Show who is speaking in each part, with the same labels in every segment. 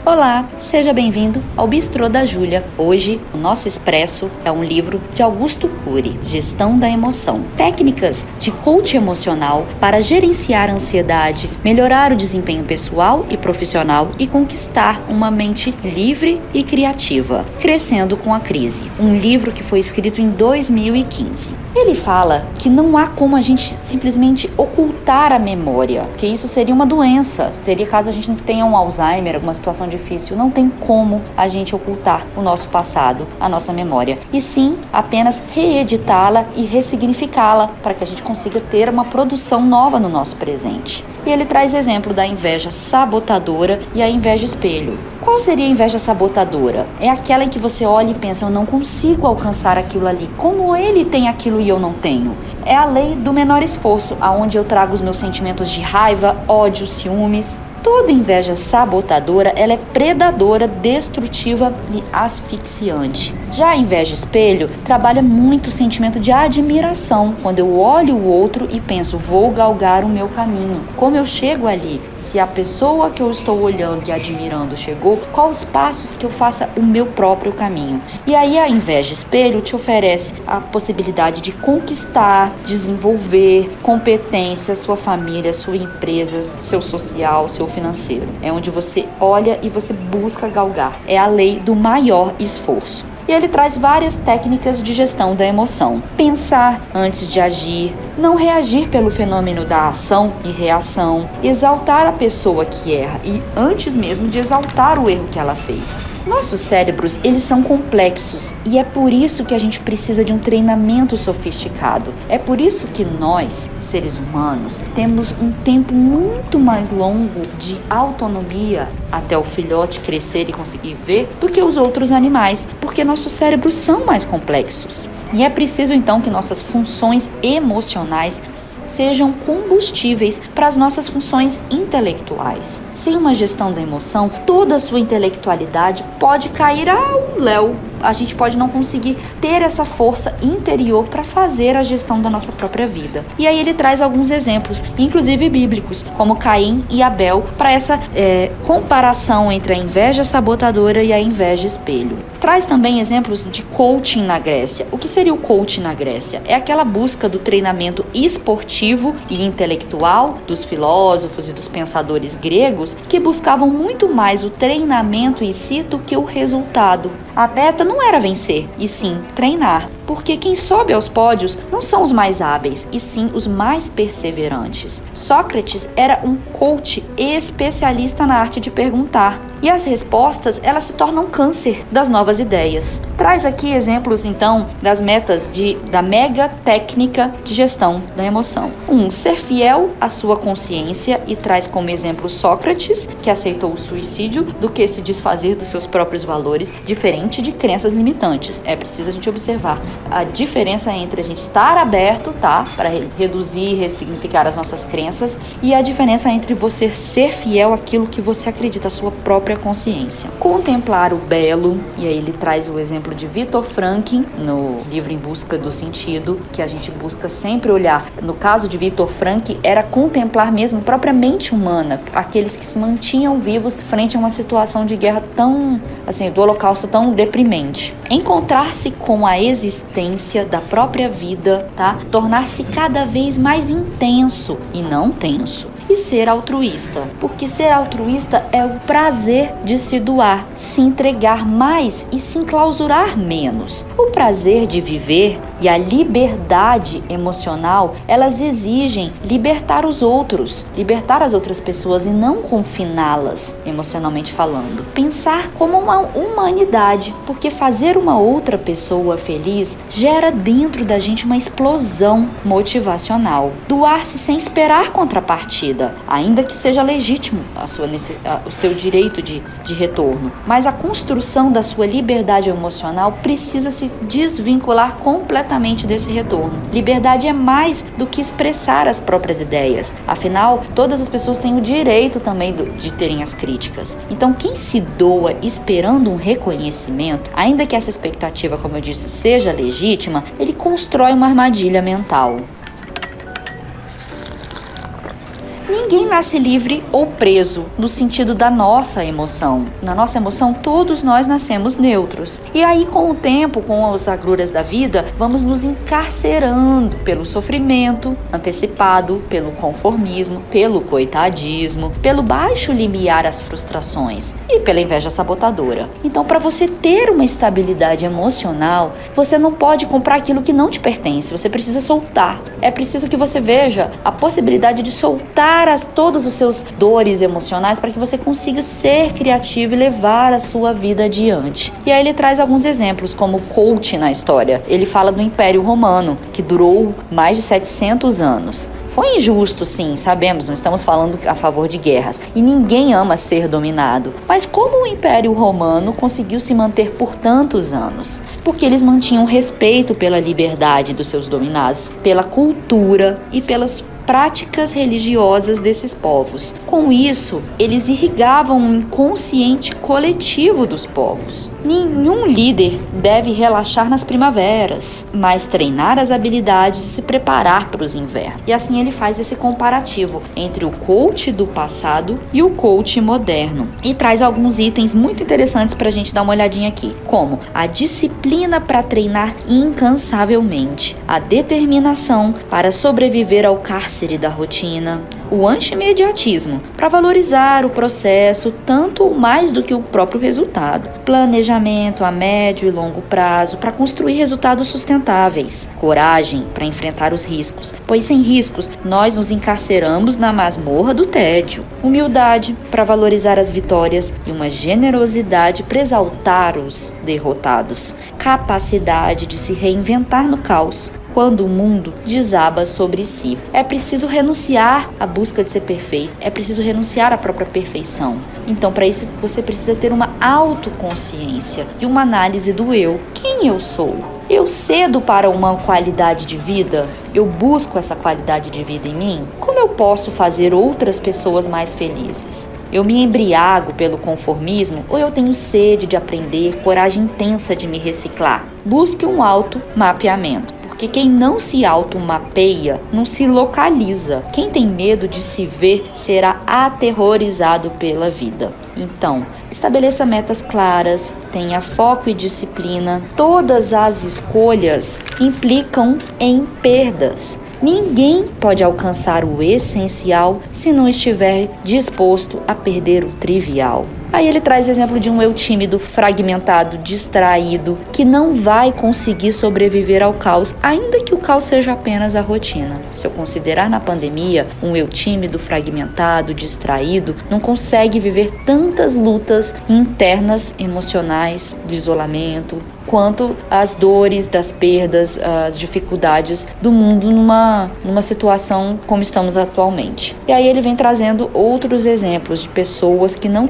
Speaker 1: Olá, seja bem-vindo ao Bistrô da Júlia. Hoje, o nosso expresso é um livro de Augusto Cury, Gestão da Emoção. Técnicas de coach emocional para gerenciar a ansiedade, melhorar o desempenho pessoal e profissional e conquistar uma mente livre e criativa. Crescendo com a Crise, um livro que foi escrito em 2015. Ele fala que não há como a gente simplesmente ocultar a memória, que isso seria uma doença, seria caso a gente não tenha um Alzheimer, alguma situação difícil, não tem como a gente ocultar o nosso passado, a nossa memória, e sim apenas reeditá-la e ressignificá-la para que a gente consiga ter uma produção nova no nosso presente. E ele traz exemplo da inveja sabotadora e a inveja espelho. Qual seria a inveja sabotadora? É aquela em que você olha e pensa, eu não consigo alcançar aquilo ali, como ele tem aquilo e eu não tenho. É a lei do menor esforço, aonde eu trago os meus sentimentos de raiva, ódio, ciúmes. Toda inveja sabotadora, ela é predadora, destrutiva e asfixiante. Já a inveja espelho trabalha muito o sentimento de admiração, quando eu olho o outro e penso, vou galgar o meu caminho. Como eu chego ali? Se a pessoa que eu estou olhando e admirando chegou, quais os passos que eu faça o meu próprio caminho? E aí a inveja espelho te oferece a possibilidade de conquistar, desenvolver competência, sua família, sua empresa, seu social, seu financeiro. É onde você olha e você busca galgar. É a lei do maior esforço. E ele traz várias técnicas de gestão da emoção. Pensar antes de agir, não reagir pelo fenômeno da ação e reação, exaltar a pessoa que erra e antes mesmo de exaltar o erro que ela fez. Nossos cérebros, eles são complexos e é por isso que a gente precisa de um treinamento sofisticado. É por isso que nós, seres humanos, temos um tempo muito mais longo de autonomia até o filhote crescer e conseguir ver do que os outros animais, porque nossos cérebros são mais complexos. E é preciso então que nossas funções emocionais sejam combustíveis para as nossas funções intelectuais. Sem uma gestão da emoção, toda a sua intelectualidade pode cair ao léu. A gente pode não conseguir ter essa força interior para fazer a gestão da nossa própria vida. E aí ele traz alguns exemplos, inclusive bíblicos, como Caim e Abel, para essa comparação entre a inveja sabotadora e a inveja espelho. Traz também exemplos de coaching na Grécia. O que seria o coaching na Grécia? É aquela busca do treinamento esportivo e intelectual dos filósofos e dos pensadores gregos que buscavam muito mais o treinamento em si do que o resultado. A meta não era vencer, e sim treinar. Porque quem sobe aos pódios não são os mais hábeis, e sim os mais perseverantes. Sócrates era um coach especialista na arte de perguntar. E as respostas, elas se tornam câncer das novas ideias. Traz aqui exemplos, então, das metas da mega técnica de gestão da emoção. 1. Ser fiel à sua consciência, e traz como exemplo Sócrates, que aceitou o suicídio do que se desfazer dos seus próprios valores, diferente de crenças limitantes. É preciso a gente observar a diferença entre a gente estar aberto, tá, para reduzir e ressignificar as nossas crenças, e a diferença entre você ser fiel àquilo que você acredita, a sua própria consciência. Contemplar o belo, e aí ele traz o exemplo de Viktor Frankl no livro Em Busca do Sentido, que a gente busca sempre olhar. No caso de Viktor Frankl, era contemplar mesmo a própria mente humana, aqueles que se mantinham vivos frente a uma situação de guerra tão, assim, do holocausto tão deprimente. Encontrar-se com a existência da própria vida, tá? Tornar-se cada vez mais intenso e não tenso. E ser altruísta, porque ser altruísta é o prazer de se doar, se entregar mais e se enclausurar menos. O prazer de viver e a liberdade emocional, elas exigem libertar os outros, libertar as outras pessoas e não confiná-las emocionalmente falando. Pensar como uma humanidade, porque fazer uma outra pessoa feliz gera dentro da gente uma explosão motivacional. Doar-se sem esperar contrapartida, ainda que seja legítimo o seu direito de retorno. Mas a construção da sua liberdade emocional precisa se desvincular completamente desse retorno. Liberdade é mais do que expressar as próprias ideias. Afinal, todas as pessoas têm o direito também de terem as críticas. Então, quem se doa esperando um reconhecimento, ainda que essa expectativa, como eu disse, seja legítima, ele constrói uma armadilha mental. Ninguém nasce livre ou preso no sentido da nossa emoção. Na nossa emoção, todos nós nascemos neutros. E aí, com o tempo, com as agruras da vida, vamos nos encarcerando pelo sofrimento antecipado, pelo conformismo, pelo coitadismo, pelo baixo limiar às frustrações e pela inveja sabotadora. Então, para você ter uma estabilidade emocional, você não pode comprar aquilo que não te pertence, você precisa soltar. É preciso que você veja a possibilidade de soltar todos os seus dores emocionais para que você consiga ser criativo e levar a sua vida adiante. E aí ele traz alguns exemplos, como o coach na história. Ele fala do Império Romano, que durou mais de 700 anos. Foi injusto, sim, sabemos, não estamos falando a favor de guerras. E ninguém ama ser dominado. Mas como o Império Romano conseguiu se manter por tantos anos? Porque eles mantinham respeito pela liberdade dos seus dominados, pela cultura e pelas práticas religiosas desses povos. Com isso, eles irrigavam um inconsciente coletivo dos povos. Nenhum líder deve relaxar nas primaveras, mas treinar as habilidades e se preparar para os invernos. E assim ele faz esse comparativo entre o coach do passado e o coach moderno. E traz alguns itens muito interessantes para a gente dar uma olhadinha aqui, como a disciplina para treinar incansavelmente, a determinação para sobreviver ao cárcere da rotina, o anti-imediatismo, para valorizar o processo tanto ou mais do que o próprio resultado, planejamento a médio e longo prazo para construir resultados sustentáveis, coragem para enfrentar os riscos, pois sem riscos nós nos encarceramos na masmorra do tédio, humildade para valorizar as vitórias e uma generosidade para exaltar os derrotados, capacidade de se reinventar no caos, quando o mundo desaba sobre si. É preciso renunciar à busca de ser perfeito, é preciso renunciar à própria perfeição. Então, para isso, você precisa ter uma autoconsciência e uma análise do eu. Quem eu sou? Eu cedo para uma qualidade de vida? Eu busco essa qualidade de vida em mim? Como eu posso fazer outras pessoas mais felizes? Eu me embriago pelo conformismo ou eu tenho sede de aprender, coragem intensa de me reciclar? Busque um automapeamento. Porque quem não se automapeia não se localiza. Quem tem medo de se ver será aterrorizado pela vida. Então, estabeleça metas claras, tenha foco e disciplina. Todas as escolhas implicam em perdas. Ninguém pode alcançar o essencial se não estiver disposto a perder o trivial. Aí ele traz exemplo de um eu tímido, fragmentado, distraído, que não vai conseguir sobreviver ao caos, ainda que o caos seja apenas a rotina. Se eu considerar na pandemia, um eu tímido, fragmentado, distraído, não consegue viver tantas lutas internas, emocionais, do isolamento, quanto as dores das perdas, as dificuldades do mundo numa situação como estamos atualmente. E aí ele vem trazendo outros exemplos de pessoas que não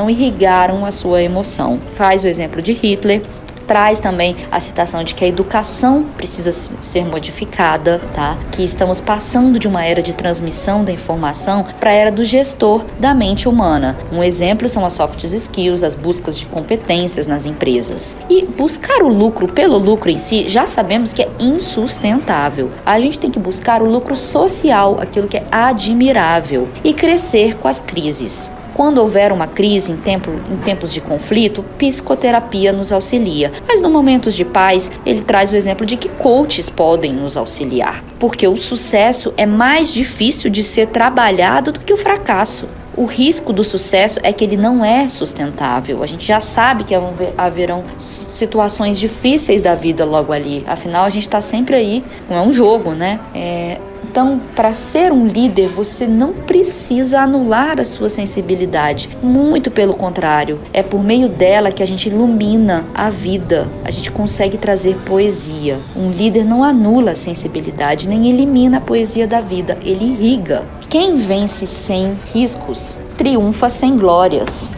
Speaker 1: irrigaram a sua emoção. Faz o exemplo de Hitler, traz também a citação de que a educação precisa ser modificada, tá? Que estamos passando de uma era de transmissão da informação para a era do gestor da mente humana. Um exemplo são as soft skills, as buscas de competências nas empresas. E buscar o lucro pelo lucro em si, já sabemos que é insustentável. A gente tem que buscar o lucro social, aquilo que é admirável, e crescer com as crises. Quando houver uma crise em tempos de conflito, psicoterapia nos auxilia. Mas no momentos de paz, ele traz o exemplo de que coaches podem nos auxiliar. Porque o sucesso é mais difícil de ser trabalhado do que o fracasso. O risco do sucesso é que ele não é sustentável. A gente já sabe que haverão situações difíceis da vida logo ali. Afinal, a gente está sempre aí, não é um jogo, né? Então, para ser um líder, você não precisa anular a sua sensibilidade. Muito pelo contrário, é por meio dela que a gente ilumina a vida. A gente consegue trazer poesia. Um líder não anula a sensibilidade, nem elimina a poesia da vida. Ele irriga. Quem vence sem riscos, triunfa sem glórias.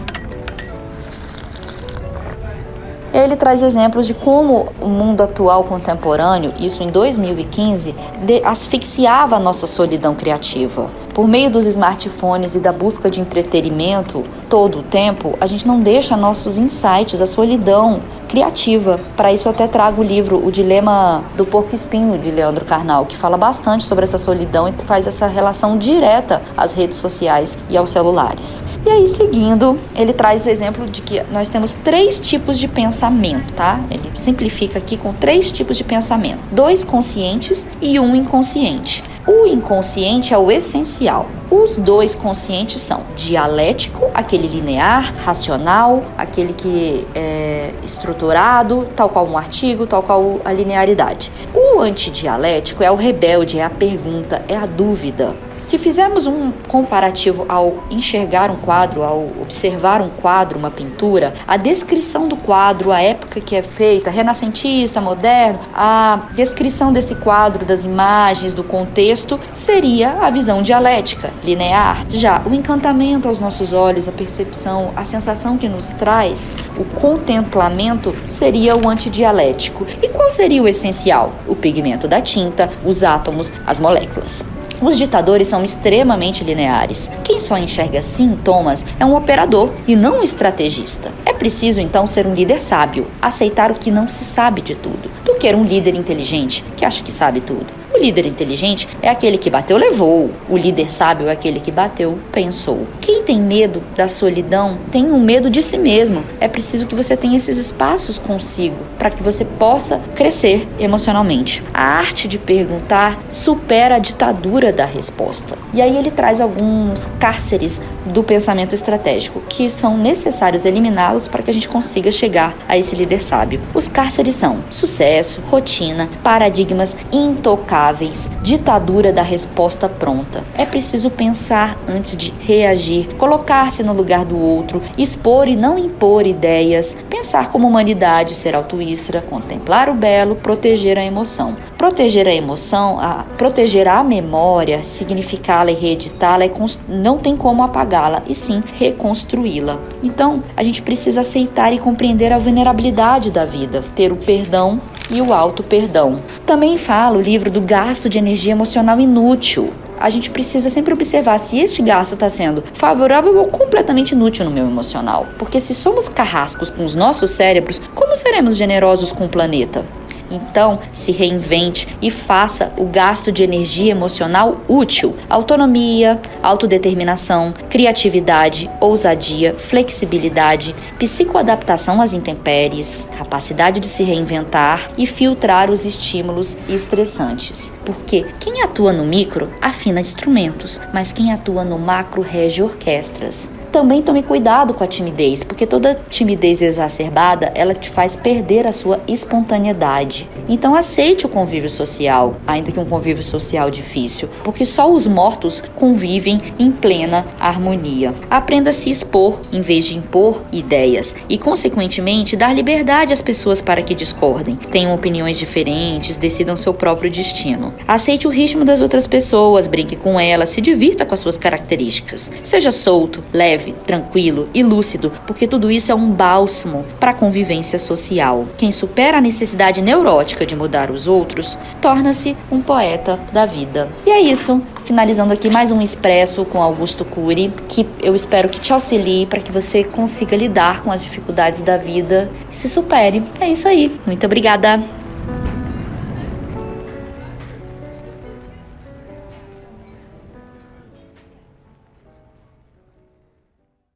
Speaker 1: Ele traz exemplos de como o mundo atual contemporâneo, isso em 2015, asfixiava a nossa solidão criativa. Por meio dos smartphones e da busca de entretenimento todo o tempo, a gente não deixa nossos insights, a solidão criativa. Para isso eu até trago o livro O Dilema do Porco-Espinho, de Leandro Carnal, que fala bastante sobre essa solidão e faz essa relação direta às redes sociais e aos celulares. E aí, seguindo, ele traz o exemplo de que nós temos 3 tipos de pensamento, tá? Ele simplifica aqui com 3 tipos de pensamento: 2 conscientes e 1 inconsciente. O inconsciente é o essencial. Os 2 conscientes são dialético, aquele linear, racional, aquele que é estruturado, tal qual um artigo, tal qual a linearidade. O antidialético é o rebelde, é a pergunta, é a dúvida. Se fizermos um comparativo ao enxergar um quadro, ao observar um quadro, uma pintura, a descrição do quadro, a época que é feita, renascentista, moderno, a descrição desse quadro, das imagens, do contexto, seria a visão dialética, linear. Já o encantamento aos nossos olhos, a percepção, a sensação que nos traz, o contemplamento, seria o antidialético. E qual seria o essencial? O pigmento da tinta, os átomos, as moléculas. Os ditadores são extremamente lineares. Quem só enxerga sintomas é um operador e não um estrategista. É preciso, então, ser um líder sábio, aceitar o que não se sabe de tudo, do que um líder inteligente que acha que sabe tudo. O líder inteligente é aquele que bateu, levou. O líder sábio é aquele que bateu, pensou. Quem tem medo da solidão tem um medo de si mesmo. É preciso que você tenha esses espaços consigo para que você possa crescer emocionalmente. A arte de perguntar supera a ditadura da resposta. E aí ele traz alguns cárceres do pensamento estratégico que são necessários eliminá-los para que a gente consiga chegar a esse líder sábio. Os cárceres são sucesso, rotina, paradigmas intocáveis, ditadura da resposta pronta. É preciso pensar antes de reagir, colocar-se no lugar do outro, expor e não impor ideias, pensar como humanidade, ser altruísta, contemplar o belo, proteger a emoção. Proteger a emoção, proteger a memória, significá-la e reeditá-la, não tem como apagá-la, e sim reconstruí-la. Então, a gente precisa aceitar e compreender a vulnerabilidade da vida, ter o perdão e o auto-perdão. Também fala o livro do gasto de energia emocional inútil. A gente precisa sempre observar se este gasto está sendo favorável ou completamente inútil no meu emocional. Porque se somos carrascos com os nossos cérebros, como seremos generosos com o planeta? Então, se reinvente e faça o gasto de energia emocional útil. Autonomia, autodeterminação, criatividade, ousadia, flexibilidade, psicoadaptação às intempéries, capacidade de se reinventar e filtrar os estímulos estressantes. Porque quem atua no micro afina instrumentos, mas quem atua no macro rege orquestras. Também tome cuidado com a timidez, porque toda timidez exacerbada, ela te faz perder a sua espontaneidade. Então aceite o convívio social, ainda que um convívio social difícil, porque só os mortos convivem em plena harmonia. Aprenda a se expor, em vez de impor ideias, e consequentemente dar liberdade às pessoas para que discordem, tenham opiniões diferentes, decidam seu próprio destino. Aceite o ritmo das outras pessoas, brinque com elas, se divirta com as suas características. Seja solto, leve, tranquilo e lúcido, porque tudo isso é um bálsamo para a convivência social. Quem supera a necessidade neurótica de mudar os outros, torna-se um poeta da vida. E é isso. Finalizando aqui mais um Expresso com Augusto Cury, que eu espero que te auxilie para que você consiga lidar com as dificuldades da vida e se supere. É isso aí. Muito obrigada!